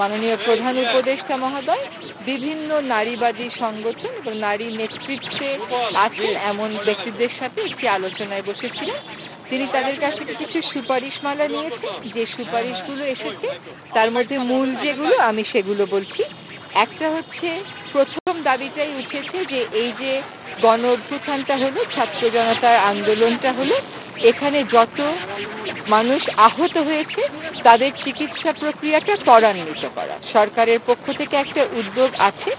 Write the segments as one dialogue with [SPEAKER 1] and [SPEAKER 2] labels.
[SPEAKER 1] মাননীয় প্রধান উপদেষ্টা মহোদয় বিভিন্ন নারীবাদী সংগঠন এবং নারী নেতৃত্বে আছেন এমন ব্যক্তিদের সাথে একটি আলোচনায় বসেছিলেন। তিনি তাদের কাছ থেকে কিছু সুপারিশমালা নিয়েছেন। যে সুপারিশগুলো এসেছে তার মধ্যে মূল যেগুলো আমি সেগুলো বলছি। একটা হচ্ছে, প্রথম দাবিটাই উঠেছে যে এই যে গণ অভ্যুত্থানটা হলো, ছাত্র জনতার আন্দোলনটা হলো, এখানে যত মানুষ আহত হয়েছে তাদের চিকিৎসা প্রক্রিয়াটা ত্বরান্বিত করা। সরকারের পক্ষ থেকে একটা উদ্যোগ আছে,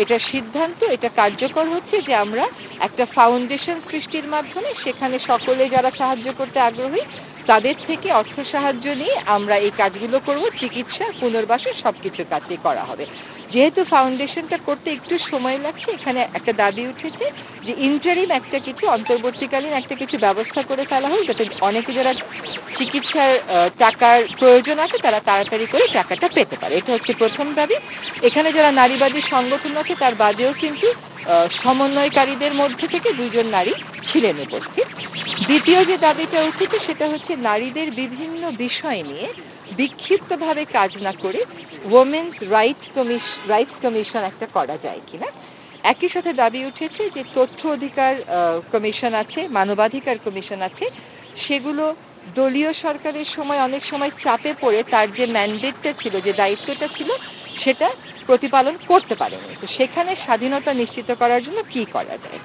[SPEAKER 1] এটা সিদ্ধান্ত, এটা কার্যকর হচ্ছে যে আমরা একটা ফাউন্ডেশন সৃষ্টির মাধ্যমে সেখানে সকলে যারা সাহায্য করতে আগ্রহী তাদের থেকে অর্থ সাহায্য নিয়ে আমরা এই কাজগুলো করব। চিকিৎসা, পুনর্বাসন সবকিছুর কাছেই করা হবে। যেহেতু ফাউন্ডেশনটা করতে একটু সময় লাগছে, এখানে একটা দাবি উঠেছে যে ইন্টারিম একটা কিছু, অন্তর্বর্তীকালীন একটা কিছু ব্যবস্থা করে ফেলা হয় যাতে অনেকে যারা চিকিৎসার টাকার প্রয়োজন আছে তারা তাড়াতাড়ি করে টাকাটা পেতে পারে। এটা হচ্ছে প্রথম দাবি। এখানে যারা নারীবাদী সংগঠন আছে তার বাদেও কিন্তু সমন্বয়কারীদের মধ্যে থেকে 2 জন নারী ছিলেন উপস্থিত। দ্বিতীয় যে দাবিটা উঠেছে সেটা হচ্ছে নারীদের বিভিন্ন বিষয় নিয়ে বিক্ষিপ্তভাবে কাজ না করে ওমেন্স রাইটস কমিশন একটা করা যায় কিনা। একই সাথে দাবি উঠেছে যে তথ্য অধিকার কমিশন আছে, মানবাধিকার কমিশন আছে, সেগুলো দলীয় সরকারের সময় অনেক সময় চাপে পড়ে তার যে ম্যান্ডেটটা ছিল, যে দায়িত্বটা ছিল, সেটা প্রতিপালন করতে পারেনি। তো সেখানে স্বাধীনতা নিশ্চিত করার জন্য কি করা যায়।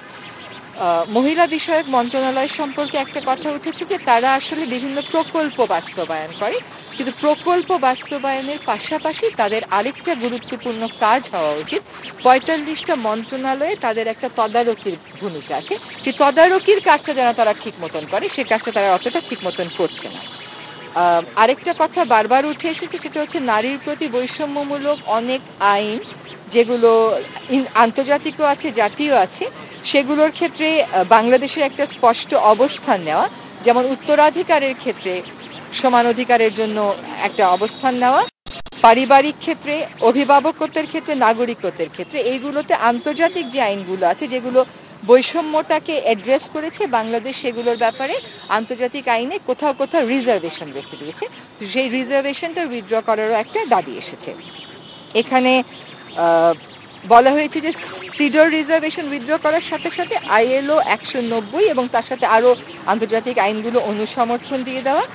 [SPEAKER 1] মহিলা বিষয়ক মন্ত্রণালয় সম্পর্কে একটা কথা উঠেছে যে তারা আসলে বিভিন্ন প্রকল্প বাস্তবায়ন করে, কিন্তু প্রকল্প বাস্তবায়নের পাশাপাশি তাদের আরেকটা গুরুত্বপূর্ণ কাজ হওয়া উচিত। 45টা মন্ত্রণালয়ে তাদের একটা তদারকির ভূমিকা আছে, সেই তদারকির কাজটা যেন তারা ঠিক মতন করে, সে কাজটা তারা অতটা ঠিক মতন করছে না। আরেকটা কথা বারবার উঠে এসেছে, সেটা হচ্ছে নারীর প্রতি বৈষম্যমূলক অনেক আইন যেগুলো আন্তর্জাতিকও আছে, জাতীয় আছে, সেগুলোর ক্ষেত্রে বাংলাদেশের একটা স্পষ্ট অবস্থান নেওয়া। যেমন উত্তরাধিকারের ক্ষেত্রে সমান অধিকারের জন্য একটা অবস্থান নেওয়া, পারিবারিক ক্ষেত্রে, অভিভাবকত্বের ক্ষেত্রে, নাগরিকত্বের ক্ষেত্রে, এইগুলোতে আন্তর্জাতিক যে আইনগুলো আছে যেগুলো বৈষম্যটাকে অ্যাড্রেস করেছে, বাংলাদেশ সেগুলোর ব্যাপারে আন্তর্জাতিক আইনে কোথাও কোথাও রিজার্ভেশন রেখে দিয়েছে। তো সেই রিজার্ভেশনটা উইথড্র করারও একটা দাবি এসেছে। এখানে বলা হয়েছে যে সিডর রিজার্ভেশন উইথড্র করার সাথে সাথে ILO 190 এবং তার সাথে আরও আন্তর্জাতিক আইনগুলো অনুসমর্থন দিয়ে দেওয়া।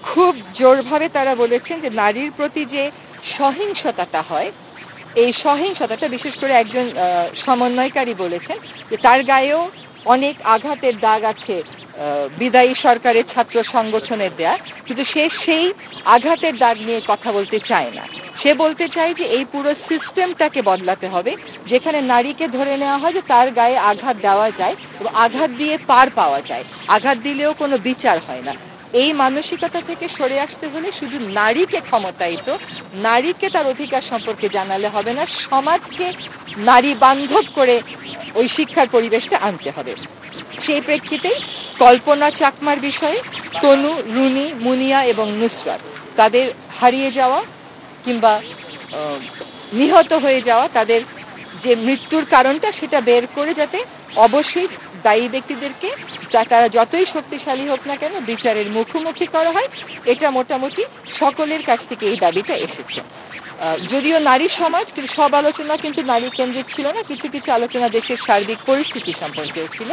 [SPEAKER 1] খুব জোরভাবে তারা বলেছেন যে নারীর প্রতি যে সহিংসতাটা হয়, এই সহিংসতাটা, বিশেষ করে একজন সমন্বয়কারী বলেছেন যে তার গায়েও অনেক আঘাতের দাগ আছে বিদায়ী সরকারের ছাত্র সংগঠনের দেয়া, কিন্তু সে সেই আঘাতের দাগ নিয়ে কথা বলতে চায় না। সে বলতে চায় যে এই পুরো সিস্টেমটাকে বদলাতে হবে, যেখানে নারীকে ধরে নেওয়া হয় যে তার গায়ে আঘাত দেওয়া যায় এবং আঘাত দিয়ে পার পাওয়া যায়, আঘাত দিলেও কোনো বিচার হয় না। এই মানসিকতা থেকে সরে আসতে হলে শুধু নারীকে ক্ষমতায়িত, নারীকে তার অধিকার সম্পর্কে জানালে হবে না, সমাজকে নারী বান্ধব করে ওই শিক্ষার পরিবেশটা আনতে হবে। সেই প্রেক্ষিতেই কল্পনা চাকমার বিষয়ে তনু, রুনি, মুনিয়া এবং নুসরাত তাদের হারিয়ে যাওয়া কিংবা নিহত হয়ে যাওয়া, তাদের যে মৃত্যুর কারণটা সেটা বের করে যাতে অবশ্যই দায়ী ব্যক্তিদেরকে তারা যতই শক্তিশালী হোক না কেন বিচারের মুখোমুখি করা হয়, এটা মোটামুটি সকলের কাছ থেকে এই দাবিটা এসেছে। যদিও নারী সমাজ, কিন্তু সব আলোচনা কিন্তু নারী কেন্দ্রিক ছিল না, কিছু কিছু আলোচনা দেশের সার্বিক পরিস্থিতি সম্পর্কেও ছিল।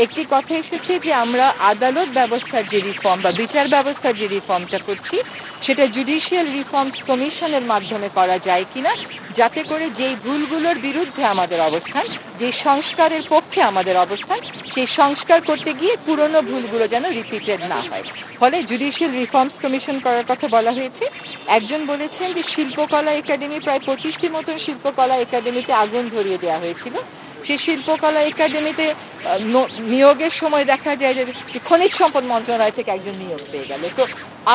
[SPEAKER 1] একটি কথা এসেছে যে আমরা আদালত ব্যবস্থার যে রিফর্ম বা বিচার ব্যবস্থার যে রিফর্মটা করছি সেটা জুডিশিয়াল রিফর্মস কমিশনের মাধ্যমে করা যায় কিনা, যাতে করে যেই ভুলগুলোর বিরুদ্ধে আমাদের অবস্থান, যে সংস্কারের পক্ষে আমাদের অবস্থান, সেই সংস্কার করতে গিয়ে পুরনো ভুলগুলো যেন রিপিটেড না হয়। ফলে জুডিশিয়াল রিফর্মস কমিশন করার কথা বলা হয়েছে। একজন বলেছেন যে শিল্পকলা একাডেমি, প্রায় 25টি মতন শিল্পকলা একাডেমিতে আগুন ধরিয়ে দেওয়া হয়েছিল। সেই শিল্পকলা একাডেমিতে নিয়োগের সময় দেখা যায় যে খনিজ সম্পদ মন্ত্রণালয় থেকে একজন নিয়োগ পেয়ে গেল। তো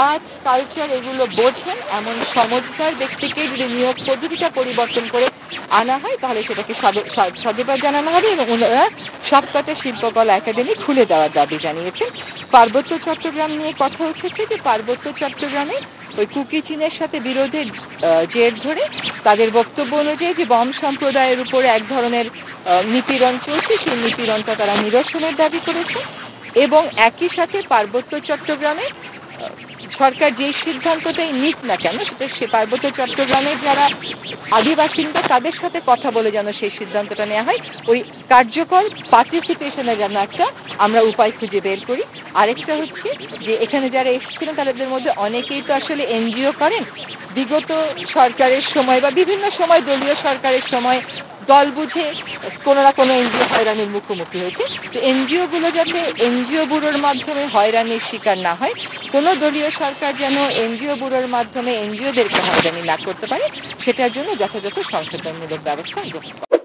[SPEAKER 1] আর্টস, কালচার এগুলো বোঝেন এমন সমঝদার ব্যক্তিকে যদি নিয়োগ পদ্ধতিটা পরিবর্তন করে আনা হয় তাহলে সেটাকে সাধুবাদ জানানো হবে এবং ওনারা সবকটা শিল্পকলা একাডেমি খুলে দেওয়ার দাবি জানিয়েছেন। পার্বত্য চট্টগ্রাম নিয়ে কথা উঠেছে যে পার্বত্য চট্টগ্রামে ওই কুকি চীনের সাথে বিরোধের জের ধরে তাদের বক্তব্য অনুযায়ী যে বম সম্প্রদায়ের উপরে এক ধরনের নিপীড়ন চলছে, সেই নিপীড়নটা তারা নিরসনের দাবি করেছে। এবং একই সাথে পার্বত্য চট্টগ্রামে সরকার যেই সিদ্ধান্তটাই নিক না কেন সেটা সে পার্বত্য চট্টগ্রামের যারা আদিবাসিন্দা তাদের সাথে কথা বলে যেন সেই সিদ্ধান্তটা নেওয়া হয়, ওই কার্যকর পার্টিসিপেশনের যেন একটা আমরা উপায় খুঁজে বের করি। আরেকটা হচ্ছে যে এখানে যারা এসেছিলেন তাদের মধ্যে অনেকেই তো আসলে এনজিও করেন। বিগত সরকারের সময় বা বিভিন্ন সময় দলীয় সরকারের সময় দল বুঝে কোনো না কোনো এনজিও হয়রানির মুখোমুখি হয়েছে। তো এনজিওগুলো যাতে এনজিও ব্যুরোর মাধ্যমে হয়রানির শিকার না হয়, কোনো দলীয় সরকার যেন এনজিও ব্যুরোর মাধ্যমে এনজিওদেরকে হয়রানি না করতে পারে, সেটার জন্য যথাযথ সংশোধনমূলক ব্যবস্থা গ্রহণ করে।